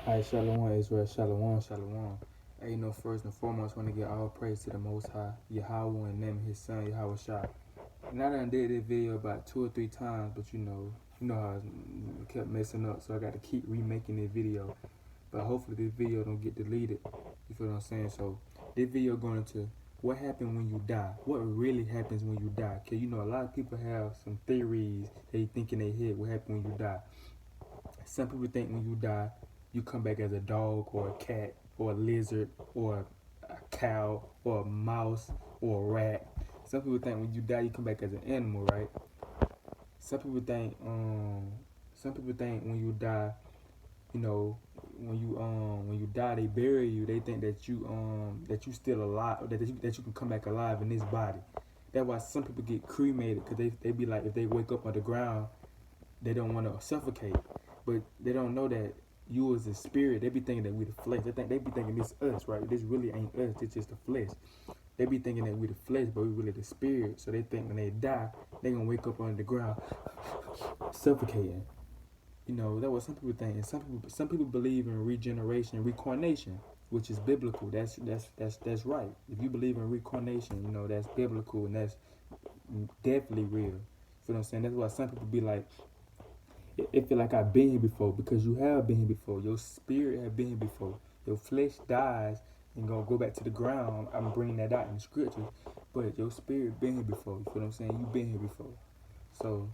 Hi, Shalom, Israel, Shalom, Shalom. Hey, first and foremost, want to give all praise to the Most High, Yahweh, and name His Son, Yahweh Shah. And I done did this video about 2 or 3 times, but you know how I kept messing up, so I got to keep remaking this video. But hopefully this video don't get deleted. You feel what I'm saying? So this video going into what happened when you die. What really happens when you die? Cause a lot of people have some theories they think in their head what happened when you die. Some people think when you die, you come back as a dog or a cat or a lizard or a cow or a mouse or a rat. Some people think when you die, you come back as an animal, right? Some people think, when you die, when you die, they bury you. They think that you still alive, that you can come back alive in this body. That's why some people get cremated, because they be like, if they wake up on the ground, they don't want to suffocate, but they don't know that you as a spirit. They be thinking that we the flesh. They be thinking this us, right? This really ain't us. This just the flesh. They be thinking that we the flesh, but we really the spirit. So they think when they die, they gonna wake up on the ground suffocating. That's what some people think. And some people believe in regeneration, reincarnation, which is biblical. That's right. If you believe in reincarnation, that's biblical and that's definitely real. You feel what I'm saying? That's why some people be like, it feel like I've been here before, because you have been here before. Your spirit have been here before. Your flesh dies and gonna go back to the ground. I'm bringing that out in the scriptures, but your spirit been here before. You feel what I'm saying? You been here before. So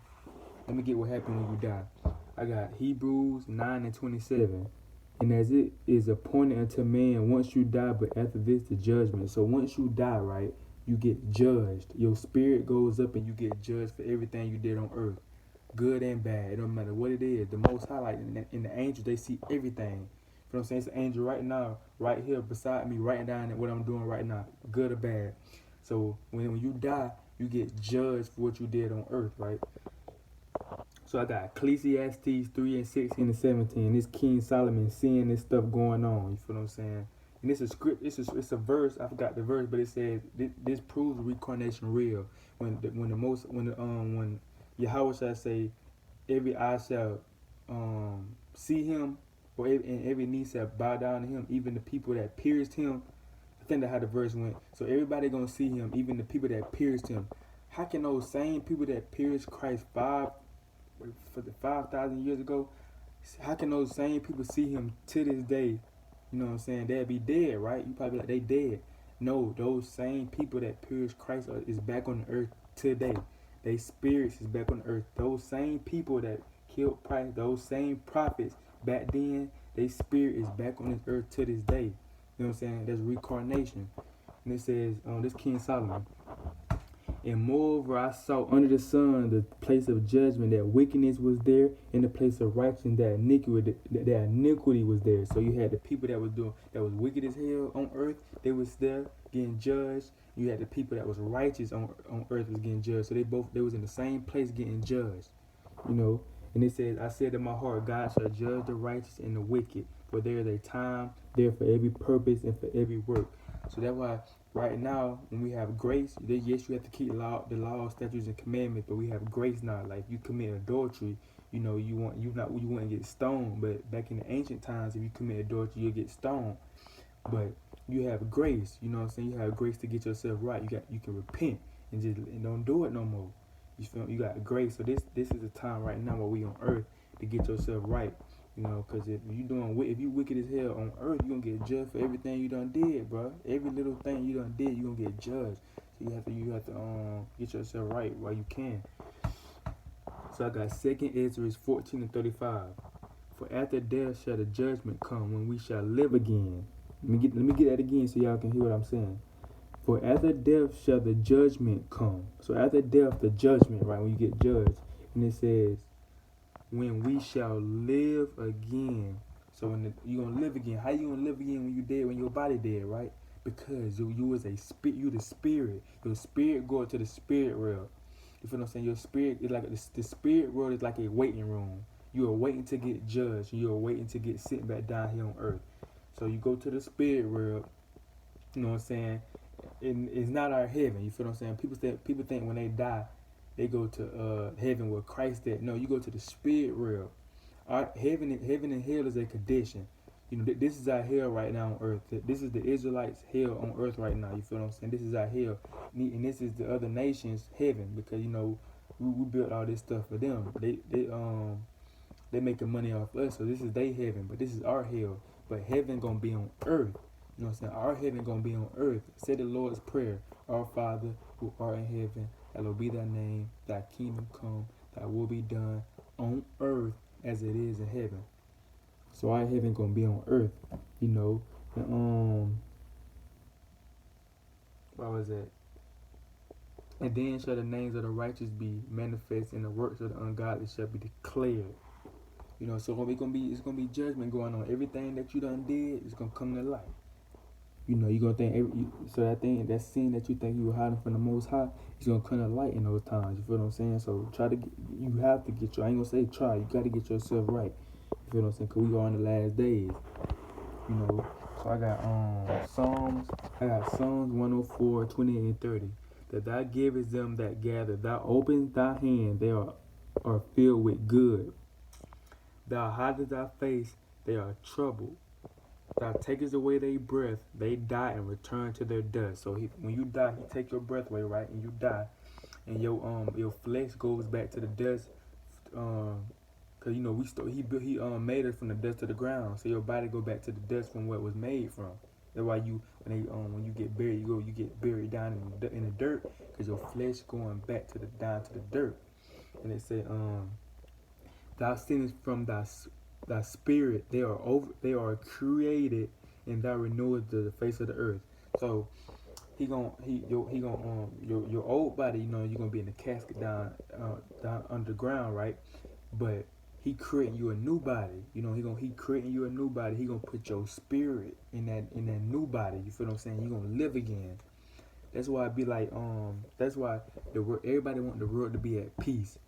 let me get what happened when you die. I got Hebrews 9:27. And as it is appointed unto man once you die, but after this the judgment. So once you die, right, you get judged. Your spirit goes up and you get judged for everything you did on earth, good and bad. It don't matter what it is. The Most High, like in the angels, they see everything. You know what I'm saying? It's an angel right now, right here beside me, writing down what I'm doing right now, good or bad. So when you die, you get judged for what you did on earth, right? So I got Ecclesiastes 3:16-17. This King Solomon seeing this stuff going on. You feel what I'm saying? And it's a script. It's a verse. I forgot the verse, but it says this proves reincarnation real. When Yahweh shall say, every eye shall see him, and every knee shall bow down to him, even the people that pierced him. I think that's how the verse went. So everybody gonna see him, even the people that pierced him. How can those same people that pierced Christ 5,000 years ago, how can those same people see him to this day? You know what I'm saying? They'd be dead, right? You probably like, they dead. No, those same people that pierced Christ is back on the earth today. They spirits is back on the earth. Those same people that killed Christ, those same prophets back then, they spirit is back on this earth to this day. You know what I'm saying? That's reincarnation. And it says, this King Solomon. And moreover, I saw under the sun the place of judgment, that wickedness was there, and the place of righteousness, that iniquity was there. So you had the people that was wicked as hell on earth, they was there getting judged. You had the people that was righteous on earth was getting judged. So they was in the same place getting judged. You know. And it says, I said in my heart, God shall judge the righteous and the wicked, for there is a time there for every purpose and for every work. So that's why right now, when we have grace, yes, you have to keep the law, statutes, and commandments, but we have grace now. Like, if you commit adultery, you wouldn't get stoned. But back in the ancient times, if you commit adultery, you'll get stoned. But you have grace. You know what I'm saying? You have grace to get yourself right. You can repent and don't do it no more. You feel? You got grace. So this is a time right now where we on earth to get yourself right. Because if you wicked as hell on earth, you gonna get judged for everything you done did, bro. Every little thing you done did, you gonna get judged. So you have to get yourself right while you can. So I got 2nd Ezra 14:35. For after death shall the judgment come, when we shall live again. Let me get that again so y'all can hear what I'm saying. For after death shall the judgment come. So after death, the judgment, right? When you get judged, and it says, when we shall live again. So you gonna live again. How you gonna live again when you dead? When your body dead, right? Because you was a spirit. You the spirit. Your spirit go to the spirit realm. You feel what I'm saying? Your spirit is like the spirit world is like a waiting room. You are waiting to get judged. You are waiting to get sent back down here on earth. So you go to the spirit world. You know what I'm saying? And it's not our heaven. You feel what I'm saying? People think when they die, they go to heaven where Christ did. No, you go to the spirit realm. Heaven and hell is a condition. You know, this is our hell right now on earth. This is the Israelites' hell on earth right now. You feel what I'm saying? This is our hell, and this is the other nations' heaven, because you know we built all this stuff for them. They making money off us, so this is their heaven, but this is our hell. But heaven gonna be on earth. You know what I'm saying? Our heaven gonna be on earth. Say the Lord's prayer: Our Father who art in heaven, hallowed be thy name. Thy kingdom come. Thy will be done on earth as it is in heaven. So our heaven gonna be on earth. You know. And, what was that? And then shall the names of the righteous be manifest, and the works of the ungodly shall be declared. You know, so it's gonna be judgment going on. Everything that you done did is gonna come to light. You know, you gonna think so that thing, that sin that you think you were hiding from the Most High, is gonna come to light in those times. You feel what I'm saying? So you have to get I ain't gonna say try. You gotta get yourself right. You feel what I'm saying? Cause we are in the last days. You know, so I got Psalms 104, 20 and 30. That thou givest them that gather, thou openest thy hand, they are filled with good. Thou hidest thy face, they are troubled. Thou takest away their breath, they die and return to their dust. So when you die, he take your breath away, right? And you die, and your flesh goes back to the dust. Cause you know he made us from the dust to the ground. So your body go back to the dust from what it was made from. That's why when you get buried, you get buried down in the dirt, cause your flesh going back down to the dirt. And it said thou sinnest from thy spirit, they are created, and thou renewest the face of the earth. So your old body, you know, you're gonna be in the casket down underground, right? But he creating you a new body. You know, he creating you a new body. He gonna put your spirit in that new body. You feel what I'm saying? You gonna live again. That's why I be like, that's why everybody want the world to be at peace.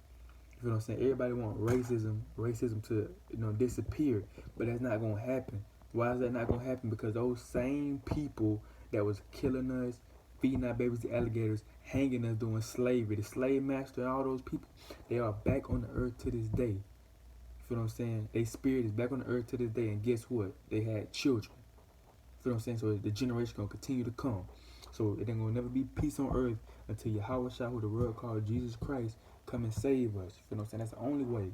You feel what I'm saying? Everybody want racism to, you know, disappear, but that's not gonna happen. Why is that not gonna happen? Because those same people that was killing us, feeding our babies to alligators, hanging us, doing slavery, the slave master, and all those people, they are back on the earth to this day. You feel what I'm saying? Their spirit is back on the earth to this day, and guess what? They had children. You feel what I'm saying? So the generation gonna continue to come. So it ain't gonna never be peace on earth until Yahweh Shah, who the world called Jesus Christ, come and save us. You feel what I'm saying? That's the only way.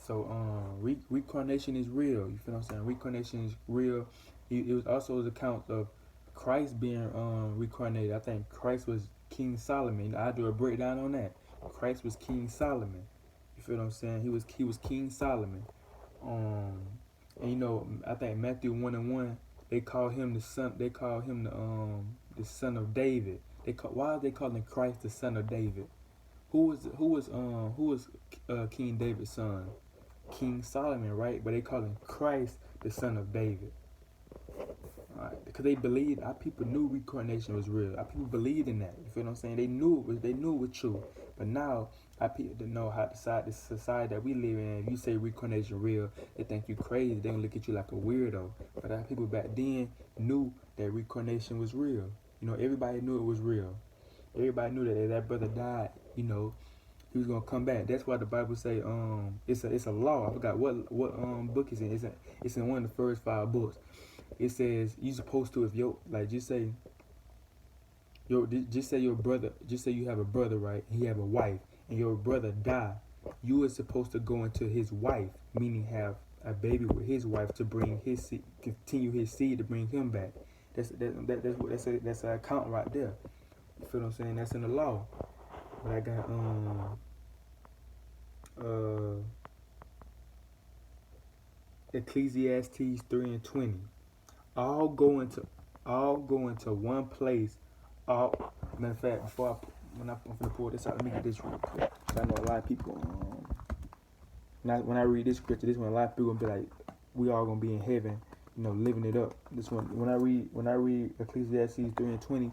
So reincarnation is real. You feel what I'm saying? Reincarnation is real. It was also the account of Christ being reincarnated. I think Christ was King Solomon. I do a breakdown on that. Christ was King Solomon. You feel what I'm saying? He was King Solomon. And you know, I think Matthew 1:1, they call him the son. They call him the son of David. Why are they calling Christ the son of David? Who was King David's son? King Solomon, right? But they call him Christ the son of David. Alright, because they believed, our people knew reincarnation was real. Our people believed in that. You feel what I'm saying? They knew it was true. But now our people don't know how the society that we live in. If you say reincarnation real, they think you crazy. They gonna look at you like a weirdo. But our people back then knew that reincarnation was real. You know, everybody knew it was real. Everybody knew that if that brother died, you know, he was gonna come back. That's why the Bible say it's a law. I forgot what book is in. It's in one of the first 5 books. It says you supposed to, if just say your brother, just say you have a brother, right? He have a wife, and your brother die. You are supposed to go into his wife, meaning have a baby with his wife to bring his seed, continue his seed to bring him back. That's an account right there. You feel what I'm saying? That's in the law. But I got Ecclesiastes 3:20. All go into one place. Matter of fact, I'm gonna pull this out, let me get this real quick. I know a lot of people. When I read this scripture, this one a lot of people gonna be like, we all gonna be in heaven, you know, living it up. This one, when I read Ecclesiastes 3:20,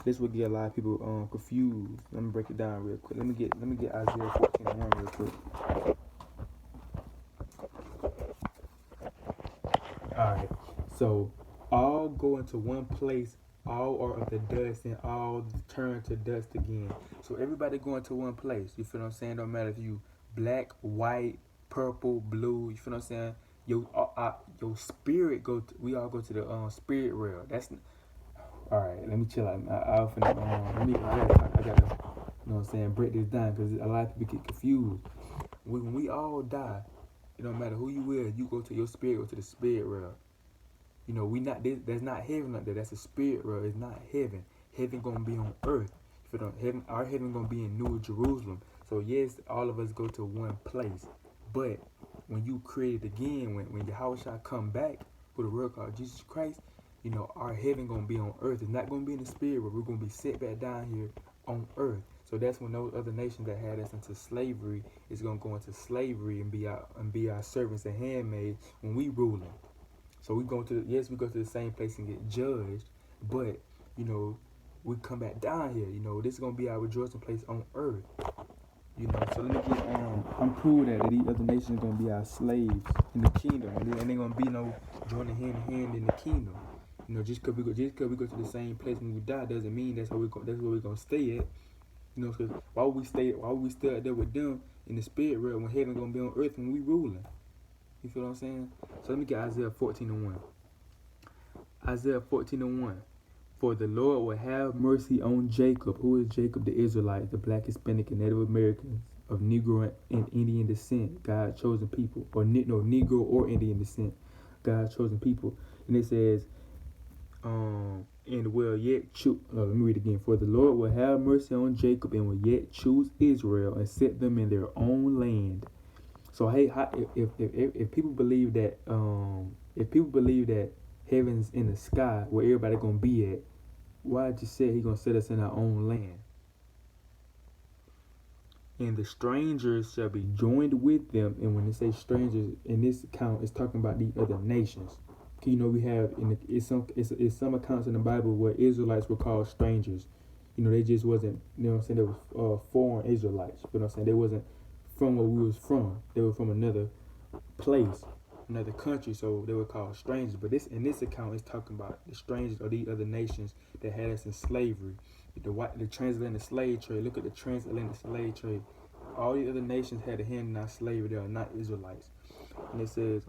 this would get a lot of people confused. Let me break it down real quick. Let me get Isaiah 14:1 real quick. Alright, so all go into one place, all are of the dust, and all turn to dust again. So everybody going to one place. You feel what I'm saying? Don't matter if you black, white, purple, blue. You feel what I'm saying? your spirit we all go to the spirit realm. That's all right. Let me chill out. I'll finna, I gotta, you know what I'm saying, break this down because a lot of people get confused. When we all die, it don't matter who you is, you go to your spirit, go to the spirit realm. You know, that's not heaven up there. That's a spirit realm. It's not heaven. Heaven gonna be on earth. If it don't heaven, our heaven gonna be in New Jerusalem. So yes, all of us go to one place. But when you create it again, when Yahushua come back with a word called Jesus Christ, you know, our heaven gonna be on earth. It's not gonna be in the spirit, but we're gonna be set back down here on earth. So that's when those other nations that had us into slavery is gonna go into slavery and be our servants and handmaids when we ruling. So we go to the same place and get judged, but you know, we come back down here. You know, this is gonna be our rejoicing place on earth. You know, so let me get I'm cool that these other nations gonna be our slaves in the kingdom, and they gonna be no joining hand in hand in the kingdom. You know, just cause we go to the same place when we die doesn't mean that's where we're gonna stay at. You know, cause why would we stay out there with them in the spirit realm when heaven gonna be on earth when we ruling? You feel what I'm saying? So let me get Isaiah 14:1. Isaiah 14:1. For the Lord will have mercy on Jacob. Who is Jacob? The Israelites, the Black, Hispanic, and Native Americans of Negro and Indian descent, God's chosen people. Or Negro or Indian descent, God's chosen people. And it says, and will yet choose. Let me read it again. For the Lord will have mercy on Jacob and will yet choose Israel and set them in their own land. So hey, if people believe that heaven's in the sky where everybody gonna be at, why just say he gonna set us in our own land? And the strangers shall be joined with them. And when they say strangers in this account, it's talking about the other nations. You know, we have it's some accounts in the Bible where Israelites were called strangers. You know, they just wasn't, you know what I'm saying, they were foreign Israelites. You know what I'm saying? They wasn't from where we was from. They were from another place, another country, so they were called strangers. But in this account, it's talking about the strangers or the other nations that had us in slavery. The transatlantic slave trade. Look at the transatlantic slave trade. All the other nations had a hand in our slavery. They are not Israelites. And it says,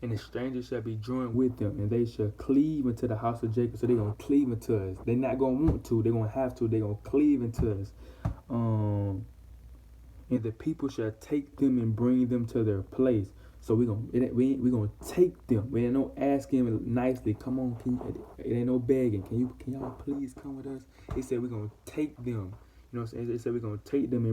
and the strangers shall be joined with them, and they shall cleave into the house of Jacob. So they're going to cleave into us. They're not going to want to. They're going to have to. They're going to cleave into us. And the people shall take them and bring them to their place. So we're gonna take them. We ain't no asking nicely. Come on, it ain't no begging. Can y'all please come with us? He said we're gonna take them. You know what I'm saying? They said we're gonna take them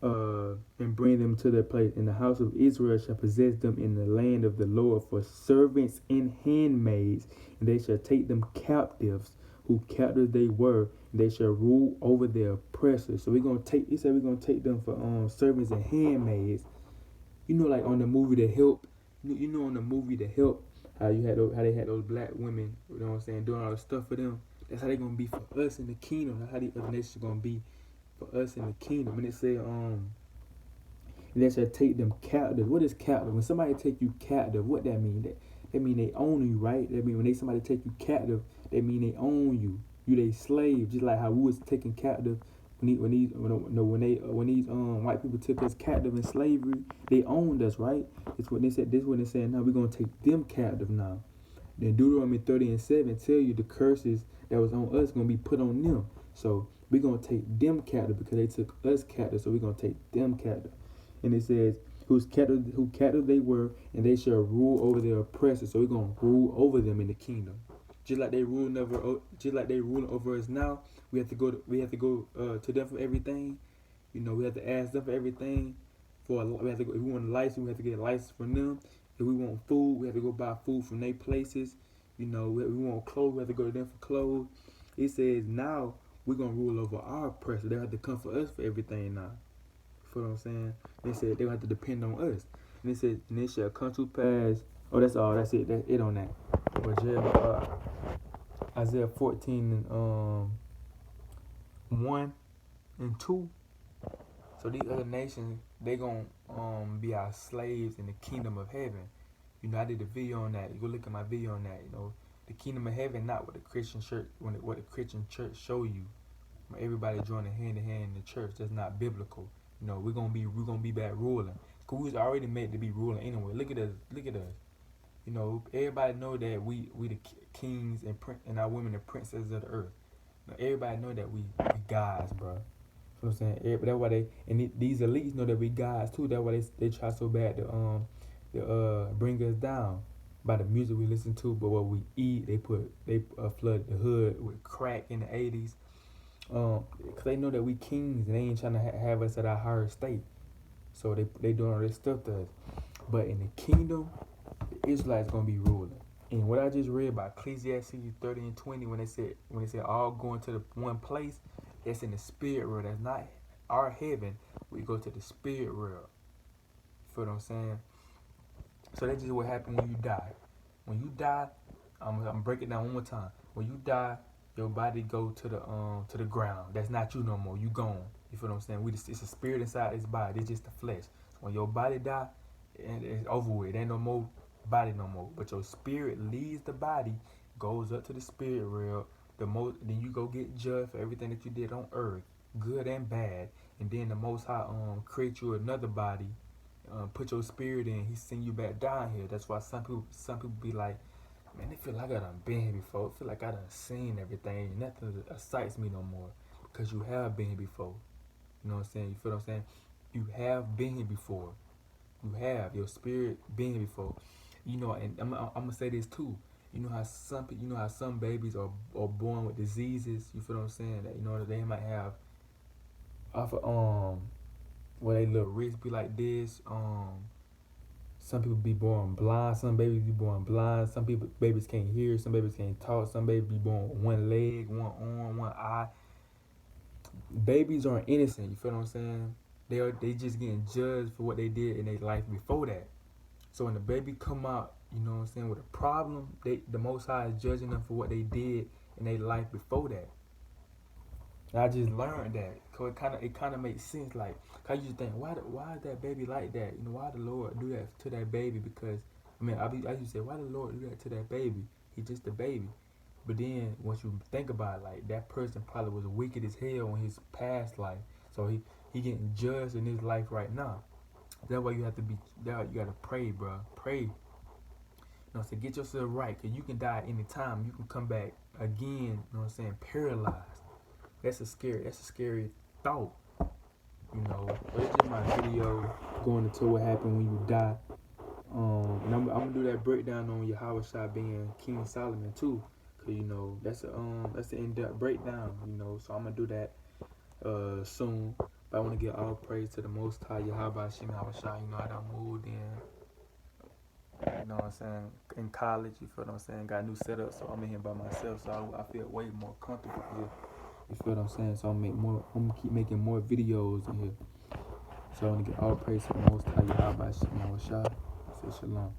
and bring them to their place. And the house of Israel shall possess them in the land of the Lord for servants and handmaids, and they shall take them captives, who captives they were, and they shall rule over their oppressors. So he said we're gonna take them for servants and handmaids. You know, like on the movie The Help. You know on the movie The Help, how they had those black women, you know what I'm saying, doing all the stuff for them. That's how they gonna be for us in the kingdom. That's how the other nations gonna be for us in the kingdom. And it say, and they shall take them captive. What is captive? When somebody take you captive, what that mean? That mean they own you, right? That mean when somebody take you captive, that mean they own you. You they slave, just like how we was taken captive when these white people took us captive in slavery. They owned us, right? It's what they said. This is what they're saying. Now we're gonna take them captive now. Then Deuteronomy 30:7 tell you the curses that was on us gonna be put on them. So we're gonna take them captive because they took us captive. So we're gonna take them captive. And it says who captive they were, and they shall rule over their oppressors. So we're gonna rule over them in the kingdom. Just like they ruling over us now, we have to go to them for everything. You know, we have to ask them for everything. If we want a license, we have to get a license from them. If we want food, we have to go buy food from their places. You know, we want clothes, we have to go to them for clothes. It says now we're gonna rule over our oppressors. They have to come for us for everything now. You feel what I'm saying? They said they have to depend on us. And it says, and it shall come to pass. Oh, that's all. That's it. That's it on that. But Isaiah 14 and 1 and 2. So these other nations, they gonna be our slaves in the kingdom of heaven. You know, I did a video on that. You go look at my video on that. You know, the kingdom of heaven, not what the Christian church show you. Everybody joining hand in hand in the church. That's not biblical. You know, we're gonna be back ruling. Cause we was already made to be ruling anyway. Look at us. Look at us. You know, everybody know that we the kings and our women the princesses of the earth. Now, everybody know that we gods, bro. You know what I'm saying? That's why these elites know that we gods too. That's why they try so bad to bring us down by the music we listen to, but what we eat. They flood the hood with crack in the 80s. Cause they know that we kings and they ain't trying to have us at our higher state. So they doing all this stuff to us. But in the kingdom, the Israelites gonna be ruling. And what I just read by Ecclesiastes 30:20, when they said all going to the one place, that's in the spirit world. That's not our heaven. We go to the spirit world. Feel what I'm saying? So that's just what happened when you die. When you die, I'm gonna break it down one more time. When you die, your body go to the ground. That's not you no more. You gone. You feel what I'm saying? It's a spirit inside this body. It's just the flesh. So when your body die, and it's over with. It ain't no more body no more. But your spirit leaves the body, goes up to the spirit realm. Then you go get judged for everything that you did on earth, good and bad. And then the Most High create you another body, put your spirit in. He send you back down here. That's why some people be like, man, they feel like I done been here before. I feel like I done seen everything. Nothing excites me no more because you have been here before. You know what I'm saying? You feel what I'm saying? You have been here before. You have your spirit been here before. You know, and I'm gonna say this too. You know how some babies are born with diseases. You feel what I'm saying? That that they might have off of where they little wrist be like this. Some people be born blind. Some babies be born blind. Some babies can't hear. Some babies can't talk. Some babies be born with one leg, one arm, one eye. Babies aren't innocent. You feel what I'm saying? They just getting judged for what they did in their life before that. So when the baby come out, you know what I'm saying, with a problem, the Most High is judging them for what they did in their life before that. And I just learned that, cause it kind of makes sense. Like, I used to think, why is that baby like that? You know, why the Lord do that to that baby? Because I used to say, why the Lord do that to that baby? He's just a baby. But then once you think about it, like, that person probably was wicked as hell in his past life, so he getting judged in his life right now. That's why you have to be. You gotta pray, bro. Pray. You know, so get yourself right, cause you can die at any time. You can come back again. You know what I'm saying? Paralyzed. That's a scary thought. You know, but it's just my video going into what happened when you die. And I'm gonna do that breakdown on Yahawashi being King Solomon too, cause you know that's an in-depth breakdown. You know, so I'm gonna do that soon. But I want to give all praise to the Most High Yahawashi. You know, I done moved in. You know what I'm saying? In college, you feel what I'm saying? Got a new setup, so I'm in here by myself, so I feel way more comfortable here. You feel what I'm saying? So I'm gonna keep making more videos in here. So I want to give all praise to the Most High Yahawashi. Say shalom.